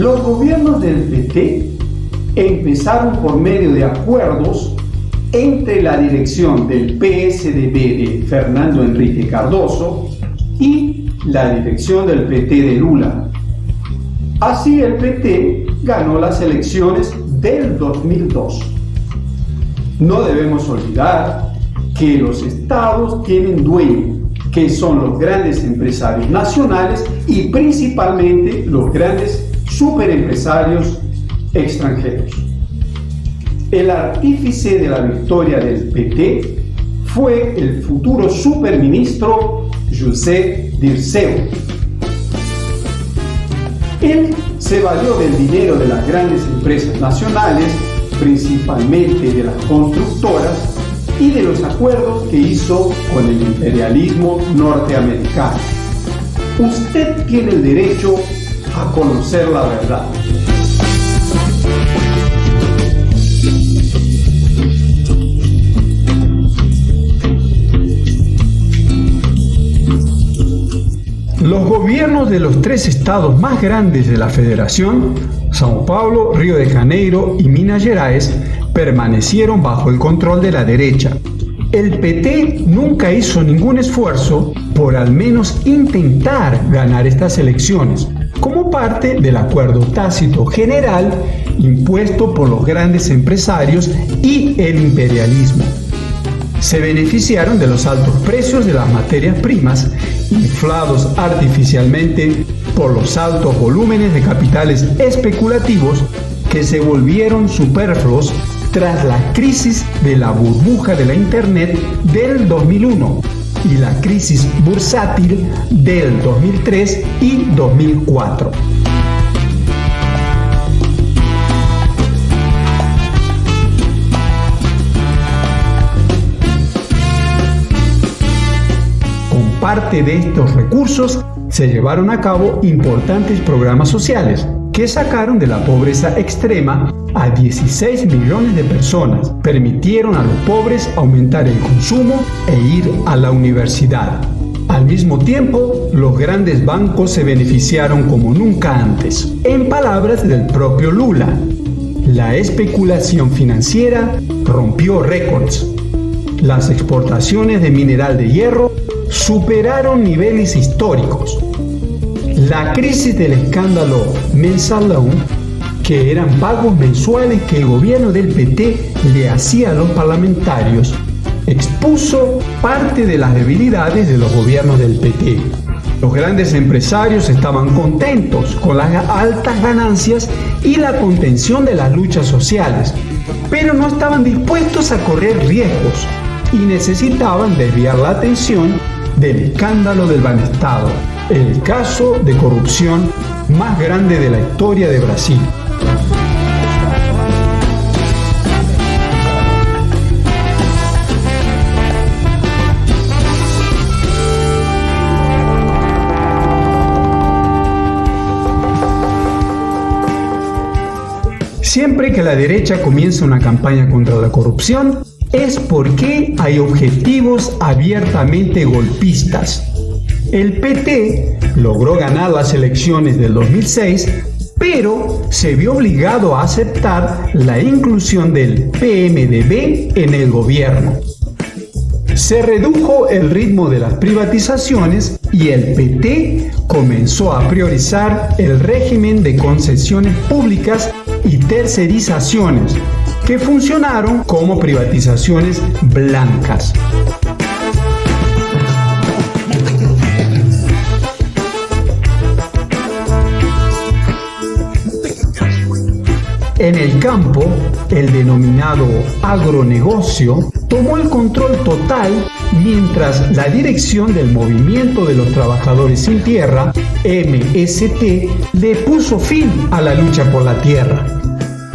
Los gobiernos del PT empezaron por medio de acuerdos entre la dirección del PSDB de Fernando Henrique Cardoso y la dirección del PT de Lula. Así el PT ganó las elecciones del 2002. No debemos olvidar que los estados tienen dueños, que son los grandes empresarios nacionales y principalmente los grandes superempresarios extranjeros. El artífice de la victoria del PT fue el futuro superministro José Dirceu. Él se valió del dinero de las grandes empresas nacionales, principalmente de las constructoras, y de los acuerdos que hizo con el imperialismo norteamericano. Usted tiene el derecho a conocer la verdad. Los gobiernos de los tres estados más grandes de la Federación, São Paulo, Río de Janeiro y Minas Gerais, permanecieron bajo el control de la derecha. El PT nunca hizo ningún esfuerzo por al menos intentar ganar estas elecciones, como parte del acuerdo tácito general impuesto por los grandes empresarios y el imperialismo. Se beneficiaron de los altos precios de las materias primas, inflados artificialmente por los altos volúmenes de capitales especulativos que se volvieron superfluos tras la crisis de la burbuja de la Internet del 2001 y la crisis bursátil del 2003 y 2004. Con parte de estos recursos se llevaron a cabo importantes programas sociales que sacaron de la pobreza extrema a 16 millones de personas, permitieron a los pobres aumentar el consumo e ir a la universidad. Al mismo tiempo, los grandes bancos se beneficiaron como nunca antes. En palabras del propio Lula, la especulación financiera rompió récords. Las exportaciones de mineral de hierro superaron niveles históricos. La crisis del escándalo Mensalão, que eran pagos mensuales que el gobierno del PT le hacía a los parlamentarios, expuso parte de las debilidades de los gobiernos del PT. Los grandes empresarios estaban contentos con las altas ganancias y la contención de las luchas sociales, pero no estaban dispuestos a correr riesgos y necesitaban desviar la atención del escándalo del Banestado, el caso de corrupción más grande de la historia de Brasil. Siempre que la derecha comienza una campaña contra la corrupción, es porque hay objetivos abiertamente golpistas. El PT logró ganar las elecciones del 2006, pero se vio obligado a aceptar la inclusión del PMDB en el gobierno. Se redujo el ritmo de las privatizaciones y el PT comenzó a priorizar el régimen de concesiones públicas y tercerizaciones, que funcionaron como privatizaciones blancas. En el campo, el denominado agronegocio tomó el control total mientras la dirección del Movimiento de los Trabajadores Sin Tierra, MST, le puso fin a la lucha por la tierra.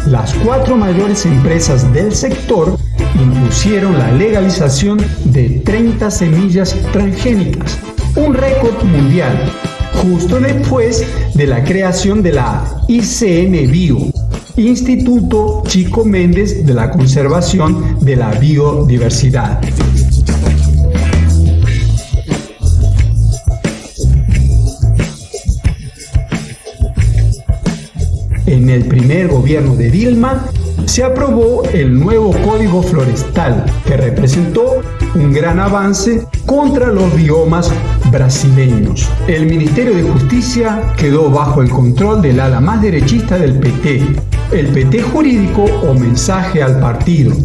Las 4 mayores empresas del sector impusieron la legalización de 30 semillas transgénicas, un récord mundial, justo después de la creación de la ICM Bio, Instituto Chico Méndez de la Conservación de la Biodiversidad. En el primer gobierno de Dilma se aprobó el nuevo Código Florestal, que representó un gran avance contra los biomas brasileños. El Ministerio de Justicia quedó bajo el control del ala más derechista del PT, el PT jurídico o mensaje al partido.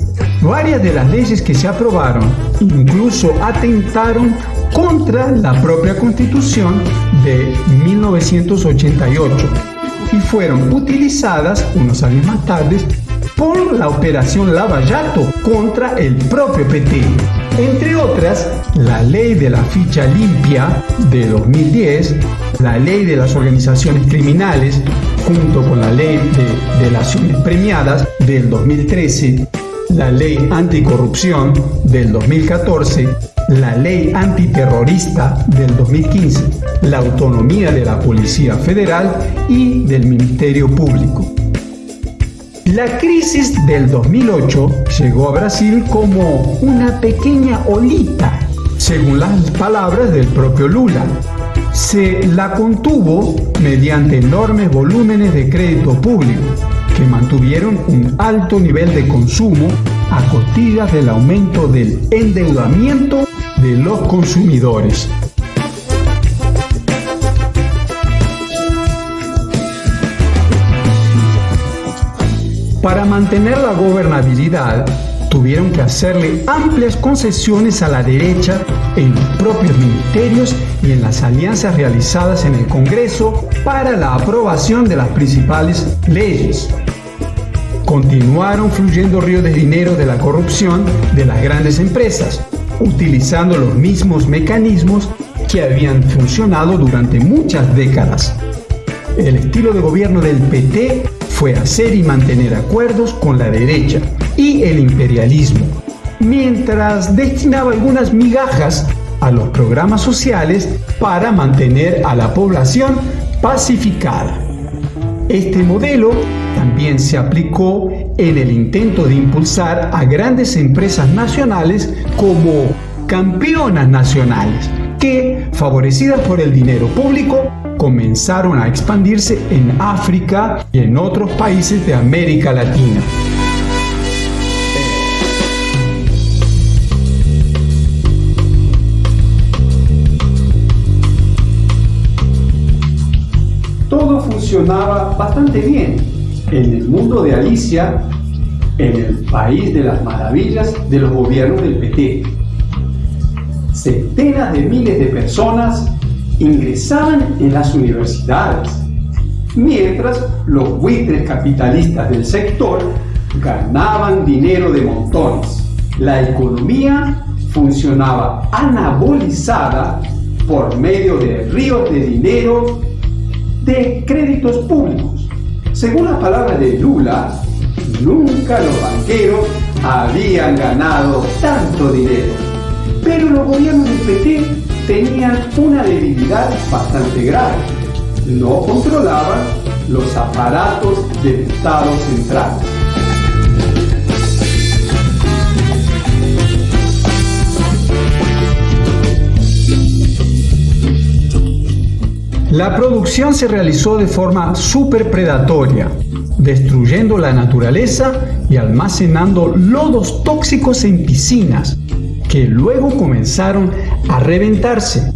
Varias de las leyes que se aprobaron incluso atentaron contra la propia Constitución de 1988 y fueron utilizadas unos años más tarde por la operación Lava Jato contra el propio PT. Entre otras, la ley de la ficha limpia de 2010, la ley de las organizaciones criminales, junto con la ley de delaciones premiadas del 2013, la ley anticorrupción del 2014, la ley antiterrorista del 2015, la autonomía de la Policía Federal y del Ministerio Público. La crisis del 2008 llegó a Brasil como una pequeña olita, según las palabras del propio Lula. Se la contuvo mediante enormes volúmenes de crédito público, que mantuvieron un alto nivel de consumo a costillas del aumento del endeudamiento de los consumidores. Para mantener la gobernabilidad, tuvieron que hacerle amplias concesiones a la derecha en los propios ministerios y en las alianzas realizadas en el Congreso para la aprobación de las principales leyes. Continuaron fluyendo ríos de dinero de la corrupción de las grandes empresas, utilizando los mismos mecanismos que habían funcionado durante muchas décadas. El estilo de gobierno del PT fue hacer y mantener acuerdos con la derecha y el imperialismo, mientras destinaba algunas migajas a los programas sociales para mantener a la población pacificada. Este modelo también se aplicó en el intento de impulsar a grandes empresas nacionales como campeonas nacionales, que, favorecidas por el dinero público, comenzaron a expandirse en África y en otros países de América Latina. Todo funcionaba bastante bien en el mundo de Alicia, en el país de las maravillas de los gobiernos del PT. Centenas de miles de personas ingresaban en las universidades, mientras los buitres capitalistas del sector ganaban dinero de montones. La economía funcionaba anabolizada por medio de ríos de dinero de créditos públicos. Según las palabras de Lula, nunca los banqueros habían ganado tanto dinero. Pero los gobiernos del PT tenían una debilidad bastante grave. No controlaban los aparatos del Estado central. La producción se realizó de forma superpredatoria, destruyendo la naturaleza y almacenando lodos tóxicos en piscinas, que luego comenzaron a reventarse,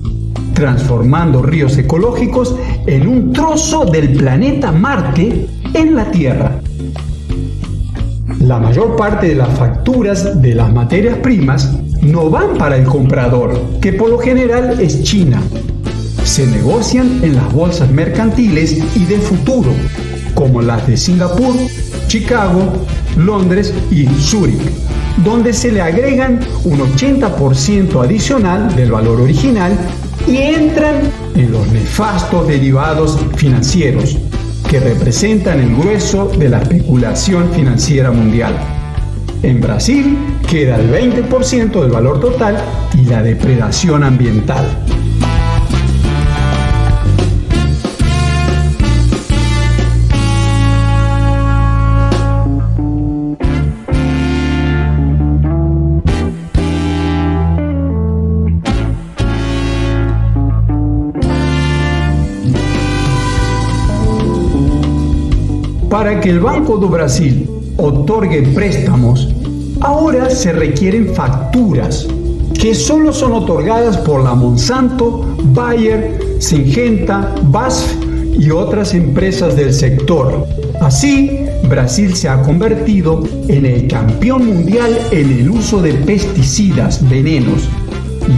transformando ríos ecológicos en un trozo del planeta Marte en la Tierra. La mayor parte de las facturas de las materias primas no van para el comprador, que por lo general es China. Se negocian en las bolsas mercantiles y de futuro, como las de Singapur, Chicago, Londres y Zúrich, donde se le agregan un 80% adicional del valor original y entran en los nefastos derivados financieros, que representan el grueso de la especulación financiera mundial. En Brasil queda el 20% del valor total y la depredación ambiental. Para que el Banco do Brasil otorgue préstamos, ahora se requieren facturas que solo son otorgadas por la Monsanto, Bayer, Syngenta, BASF y otras empresas del sector. Así, Brasil se ha convertido en el campeón mundial en el uso de pesticidas, venenos,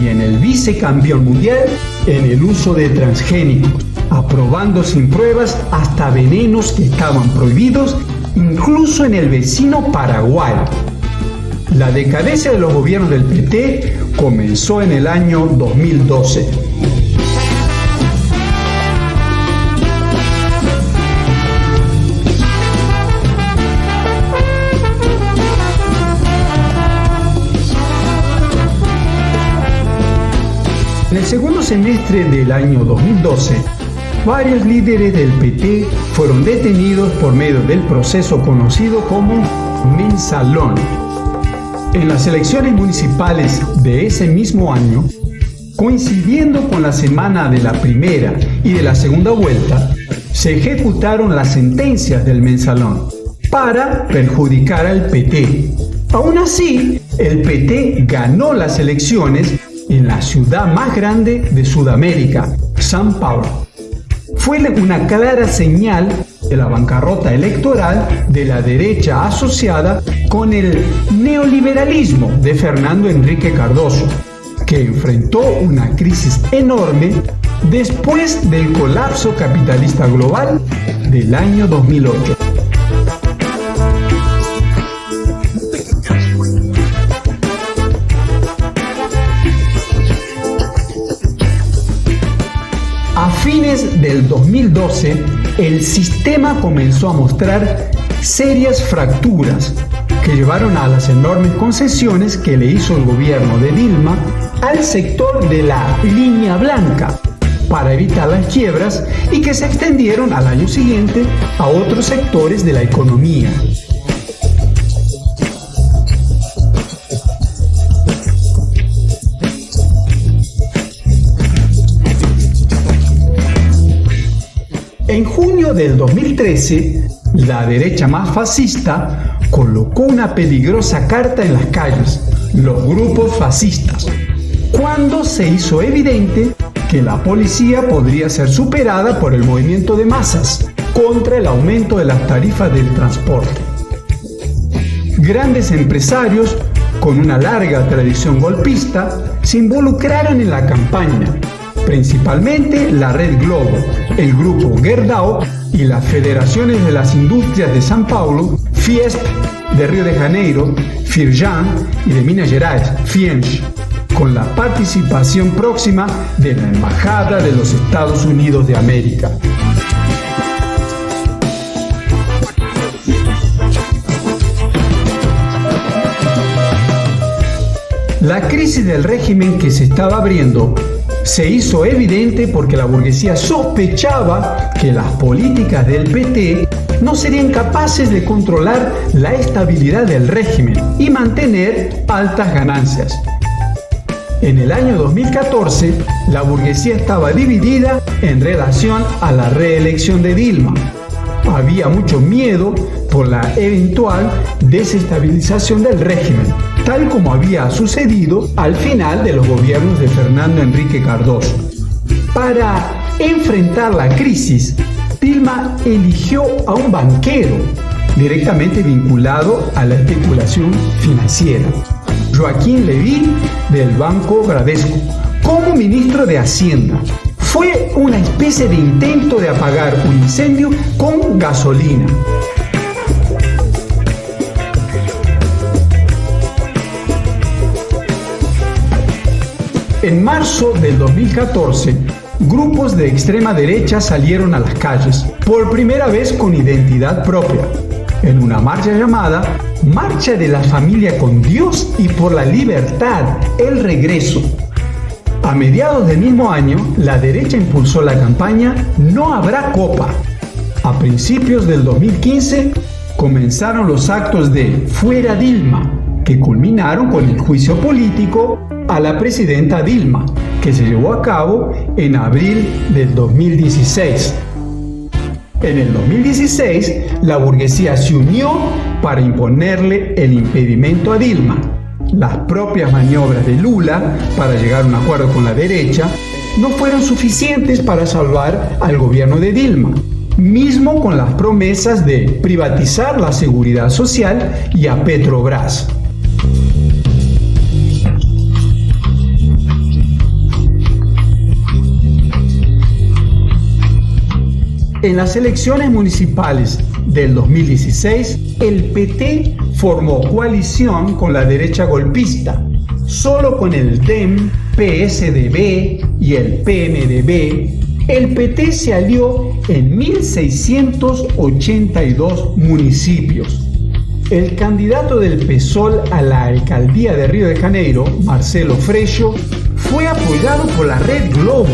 y en el vicecampeón mundial en el uso de transgénicos, aprobando sin pruebas hasta venenos que estaban prohibidos incluso en el vecino Paraguay. La decadencia de los gobiernos del PT comenzó en el año 2012. En el segundo semestre del año 2012, varios líderes del PT fueron detenidos por medio del proceso conocido como Mensalón. En las elecciones municipales de ese mismo año, coincidiendo con la semana de la primera y de la segunda vuelta, se ejecutaron las sentencias del Mensalón para perjudicar al PT. Aún así, el PT ganó las elecciones en la ciudad más grande de Sudamérica, São Paulo. Fue una clara señal de la bancarrota electoral de la derecha asociada con el neoliberalismo de Fernando Henrique Cardoso, que enfrentó una crisis enorme después del colapso capitalista global del año 2008. A fines del 2012, el sistema comenzó a mostrar serias fracturas que llevaron a las enormes concesiones que le hizo el gobierno de Dilma al sector de la línea blanca para evitar las quiebras y que se extendieron al año siguiente a otros sectores de la economía. En junio del 2013, la derecha más fascista colocó una peligrosa carta en las calles, los grupos fascistas, cuando se hizo evidente que la policía podría ser superada por el movimiento de masas contra el aumento de las tarifas del transporte. Grandes empresarios con una larga tradición golpista se involucraron en la campaña, principalmente la Red Globo, el grupo Gerdau y las federaciones de las industrias de São Paulo, Fiesp de Río de Janeiro, Firjan y de Minas Gerais, Fiench, con la participación próxima de la Embajada de los Estados Unidos de América. La crisis del régimen que se estaba abriendo se hizo evidente porque la burguesía sospechaba que las políticas del PT no serían capaces de controlar la estabilidad del régimen y mantener altas ganancias. En el año 2014, la burguesía estaba dividida en relación a la reelección de Dilma. Había mucho miedo por la eventual desestabilización del régimen, tal como había sucedido al final de los gobiernos de Fernando Henrique Cardoso. Para enfrentar la crisis, Dilma eligió a un banquero directamente vinculado a la especulación financiera, Joaquim Levy del Banco Bradesco, como ministro de Hacienda. Fue una especie de intento de apagar un incendio con gasolina. En marzo del 2014, grupos de extrema derecha salieron a las calles, por primera vez con identidad propia, en una marcha llamada Marcha de la Familia con Dios y por la Libertad, el Regreso. A mediados del mismo año, la derecha impulsó la campaña No habrá copa. A principios del 2015, comenzaron los actos de Fuera Dilma, que culminaron con el juicio político a la presidenta Dilma, que se llevó a cabo en abril del 2016. En el 2016, la burguesía se unió para imponerle el impedimento a Dilma. Las propias maniobras de Lula para llegar a un acuerdo con la derecha no fueron suficientes para salvar al gobierno de Dilma, mismo con las promesas de privatizar la seguridad social y a Petrobras. En las elecciones municipales del 2016, el PT formó coalición con la derecha golpista. Solo con el DEM, PSDB y el PMDB, el PT se alió en 1.682 municipios. El candidato del PSOL a la alcaldía de Río de Janeiro, Marcelo Freixo, fue apoyado por la Red Globo.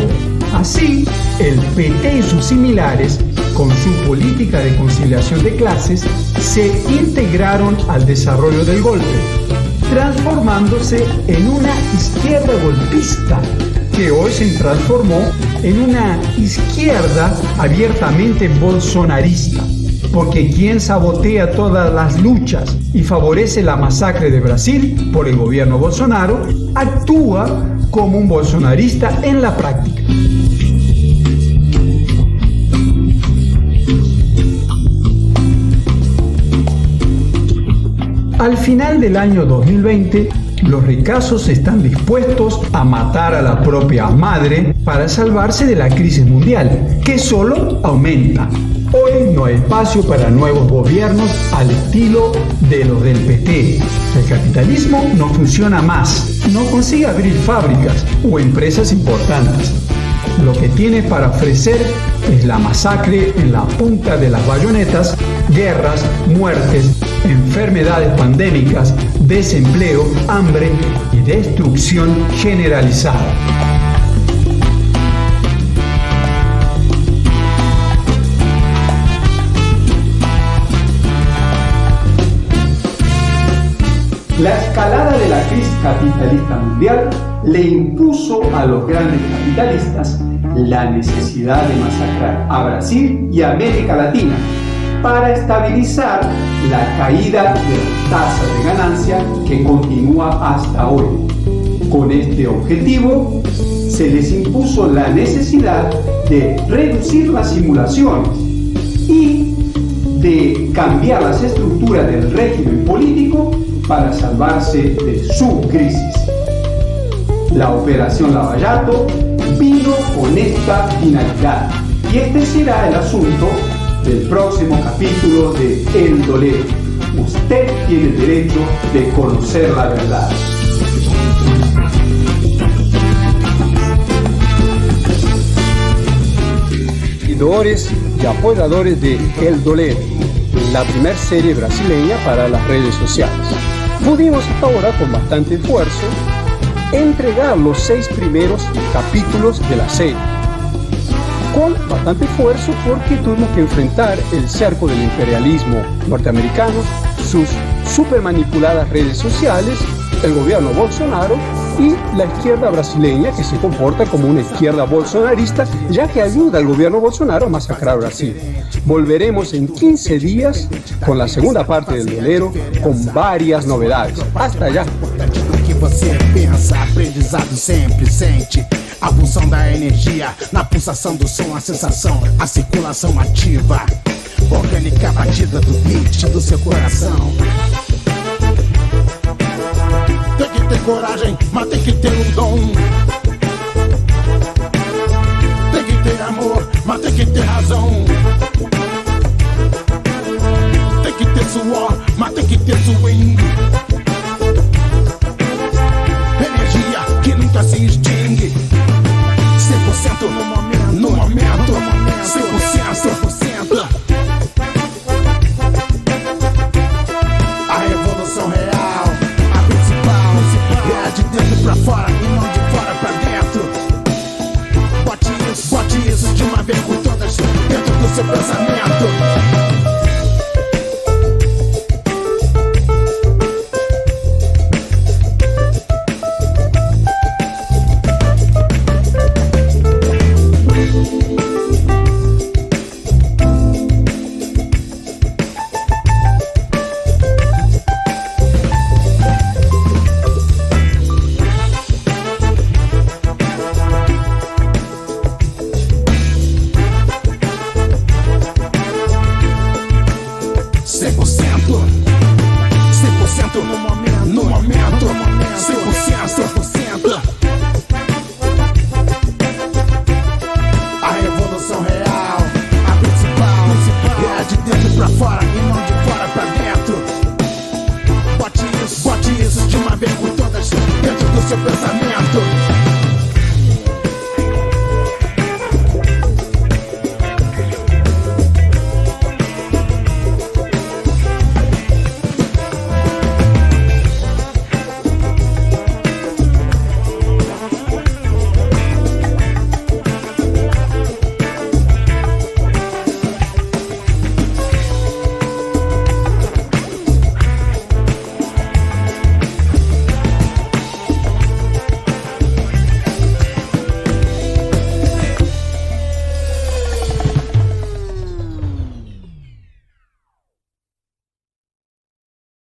Así, el PT y sus similares, con su política de conciliación de clases, se integraron al desarrollo del golpe, transformándose en una izquierda golpista, que hoy se transformó en una izquierda abiertamente bolsonarista, porque quien sabotea todas las luchas y favorece la masacre de Brasil por el gobierno Bolsonaro, actúa como un bolsonarista en la práctica. Al final del año 2020, los ricazos están dispuestos a matar a la propia madre para salvarse de la crisis mundial, que solo aumenta. Hoy no hay espacio para nuevos gobiernos al estilo de los del PT. El capitalismo no funciona más, no consigue abrir fábricas o empresas importantes. Lo que tiene para ofrecer es la masacre en la punta de las bayonetas, guerras, muertes, enfermedades pandémicas, desempleo, hambre y destrucción generalizada. La escalada de la crisis capitalista mundial le impuso a los grandes capitalistas la necesidad de masacrar a Brasil y a América Latina para estabilizar la caída de las tasas de ganancia que continúa hasta hoy. Con este objetivo, se les impuso la necesidad de reducir las simulaciones y de cambiar las estructuras del régimen político para salvarse de su crisis. La Operación Lavallato vino con esta finalidad y este será el asunto del próximo capítulo de El Dolero. Usted tiene el derecho de conocer la verdad. Seguidores y apoyadores de El Dolero, la primera serie brasileña para las redes sociales. Pudimos ahora, con bastante esfuerzo, entregar los 6 primeros capítulos de la serie. Con bastante esfuerzo porque tuvimos que enfrentar el cerco del imperialismo norteamericano, sus super manipuladas redes sociales, el gobierno Bolsonaro y la izquierda brasileña, que se comporta como una izquierda bolsonarista, ya que ayuda al gobierno Bolsonaro a masacrar Brasil. Volveremos en 15 días con la segunda parte del Dolero, con varias novedades. Hasta allá. Você pensa, aprendizado sempre sente a pulsão da energia, na pulsação do som, a sensação, a circulação ativa, orgânica batida do beat do seu coração. Tem que ter coragem, mas tem que ter um dom. Tem que ter amor, mas tem que ter razão. Tem que ter suor, mas tem que ter swing. Energia que nunca se extingue. 100% no momento, 100%. A revolução real, a principal, é de dentro pra fora e não de fora pra dentro. Bote isso de uma vez por todas dentro do seu pensamento. no momento, 100%. A revolução real, a principal, é a de dentro pra fora e não de fora pra dentro. Bote isso de uma vez por todas dentro do seu pensamento.